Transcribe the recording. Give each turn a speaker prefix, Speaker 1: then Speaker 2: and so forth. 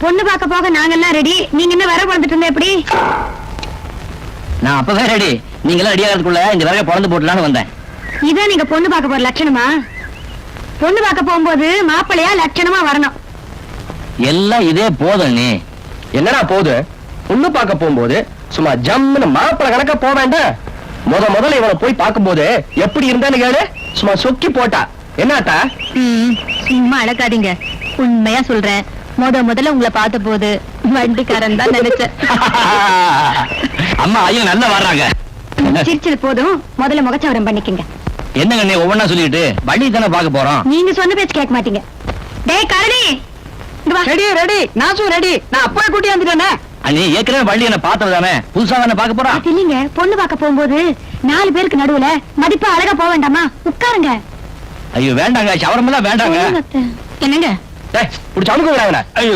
Speaker 1: பொண்ணு பார்க்க போக நாங்கெல்லாம் ரெடி. நீங்க என்ன வர பிறந்துட்டு இருந்தா எப்படி?
Speaker 2: நான் அப்பவே ரெடி. நீங்க எல்லாம் ரெடி ஆகிறதுக்குள்ள இந்த வரைய பிறந்து போட்டலான்னு வந்தேன்.
Speaker 1: இதான் நீங்க பொண்ணு பார்க்க போற லட்சணமா? பொண்ணு பார்க்க போகும்போது மாப்பிள்ளையா லட்சணமா வரணும்.
Speaker 2: எல்லாம் இதே போதும். நீ
Speaker 3: என்னடா போது? பொண்ணு பார்க்க போகும்போது சும்மா ஜம்முன்னு மாப்பிள கணக்கா போக வேண்டாம். முதல்ல இவனை போய் பார்க்கும் போது எப்படி இருந்தான்னு கேளு. சும்மா சொக்கி போட்டா என்னாட்டா?
Speaker 1: சும்மா அழகாதீங்க. உண்மையா சொல்றேன், முதல்ல உங்களை பார்த்த போது வண்டிக்காரன் தான் நினைச்சேன்.
Speaker 2: அம்மா ஐயோ நல்லா வர்றாங்க.
Speaker 1: சிரிச்சது போதும், முதல்ல முகச்சவரம் பண்ணிக்கங்க.
Speaker 2: என்னங்க நீ ஒவ்வொன்னா சொல்லிட்டு வண்டி தானே பார்க்க போறோம்.
Speaker 1: நீங்க சொன்ன பேச்சு கேட்க மாட்டீங்க. டேய் கரடி, இங்க வா.
Speaker 4: ரெடி ரெடி, நாசும் ரெடி. நான் அப்பவே கூட்டி வந்துட்டேனே.
Speaker 2: நீ ஏற்கனவே வண்டி என்ன பார்த்தது தானே, புதுசா தானே பார்க்க போறான்.
Speaker 1: அது இல்லைங்க, பொண்ணு பார்க்க போகும்போது 4 பேருக்கு நடுவுல மதிப்பா அழகா போக வேண்டாமா? உட்காருங்க.
Speaker 2: ஐயோ வேண்டாங்க, சவரமெல்லாம் வேண்டாங்க.
Speaker 1: என்னங்க
Speaker 3: புடிச்சு அமுக்கு விடாங்கடா.
Speaker 2: ஐயோ